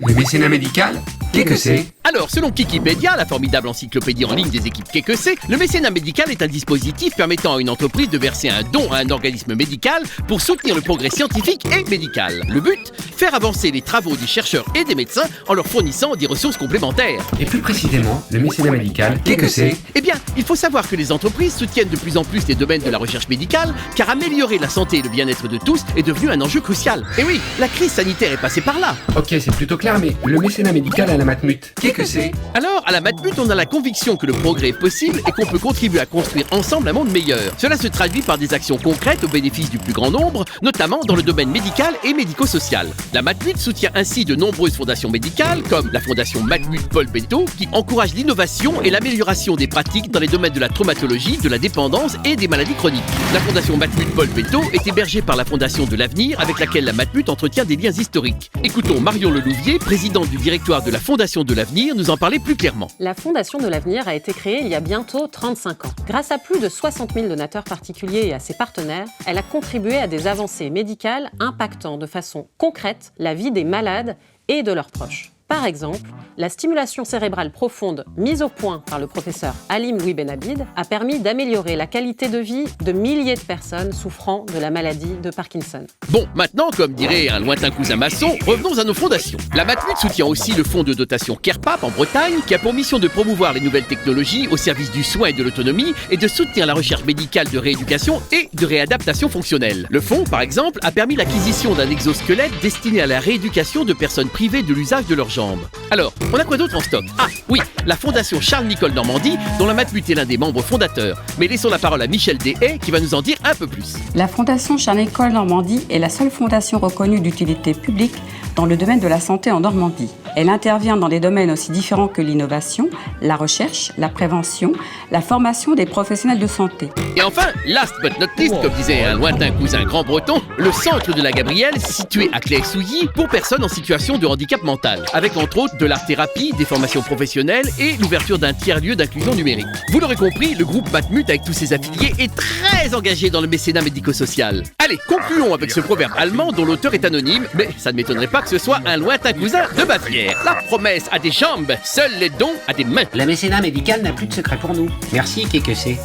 Le mécénat médical, qu'est-ce que c'est? Alors, selon Wikipédia, la formidable encyclopédie en ligne des équipes Qu'est-ce que c'est, le mécénat médical est un dispositif permettant à une entreprise de verser un don à un organisme médical pour soutenir le progrès scientifique et médical. Le but? Faire avancer les travaux des chercheurs et des médecins en leur fournissant des ressources complémentaires. Et plus précisément, le mécénat médical, qu'est-ce que c'est? Eh bien, il faut savoir que les entreprises soutiennent de plus en plus les domaines de la recherche médicale, car améliorer la santé et le bien-être de tous est devenu un enjeu crucial. Et oui, la crise sanitaire est passée par là. Ok, c'est plutôt clair, mais le mécénat médical à la Matmut, qu'est-ce que c'est? Alors, à la Matmut, on a la conviction que le progrès est possible et qu'on peut contribuer à construire ensemble un monde meilleur. Cela se traduit par des actions concrètes au bénéfice du plus grand nombre, notamment dans le domaine médical et médico-social. La Matmut soutient ainsi de nombreuses fondations médicales, comme la fondation Matmut Paul Bento, qui encourage l'innovation et l'amélioration des pratiques dans les domaines de la traumatologie, de la dépendance et des maladies chroniques. La fondation Matmut Paul Bento est hébergée par la fondation de l'avenir, avec laquelle la Matmut entretient des liens historiques. Écoutons Marion Lelouvier, présidente du directoire de la fondation de l'avenir, nous en parler plus clairement. La Fondation de l'Avenir a été créée il y a bientôt 35 ans. Grâce à plus de 60 000 donateurs particuliers et à ses partenaires, elle a contribué à des avancées médicales impactant de façon concrète la vie des malades et de leurs proches. Par exemple, la stimulation cérébrale profonde mise au point par le professeur Halim Louis Benabid a permis d'améliorer la qualité de vie de milliers de personnes souffrant de la maladie de Parkinson. Bon, maintenant, comme dirait un lointain cousin maçon, revenons à nos fondations. La Matmut soutient aussi le fonds de dotation CAREPAP en Bretagne, qui a pour mission de promouvoir les nouvelles technologies au service du soin et de l'autonomie et de soutenir la recherche médicale de rééducation et de réadaptation fonctionnelle. Le fonds, par exemple, a permis l'acquisition d'un exosquelette destiné à la rééducation de personnes privées de l'usage de leurs jambes. Alors, on a quoi d'autre en stock? Ah oui, la fondation Charles-Nicolle Normandie, dont la Matmut est l'un des membres fondateurs. Mais laissons la parole à Michel Deshaies, qui va nous en dire un peu plus. La fondation Charles-Nicolle Normandie est la seule fondation reconnue d'utilité publique dans le domaine de la santé en Normandie. Elle intervient dans des domaines aussi différents que l'innovation, la recherche, la prévention, la formation des professionnels de santé. Et enfin, last but not least, comme disait un lointain cousin grand breton, le centre de la Gabrielle, situé à Claye-Souilly, pour personnes en situation de handicap mental, avec entre autres de l'art-thérapie, des formations professionnelles et l'ouverture d'un tiers-lieu d'inclusion numérique. Vous l'aurez compris, le groupe Matmut, avec tous ses affiliés, est très engagé dans le mécénat médico-social. Allez, concluons avec ce proverbe allemand dont l'auteur est anonyme, mais ça ne m'étonnerait pas que ce soit un lointain cousin de Bavière. La promesse a des jambes, seuls les dons a des mains. Le mécénat médical n'a plus de secret pour nous. Merci, qu'est-ce que c'est?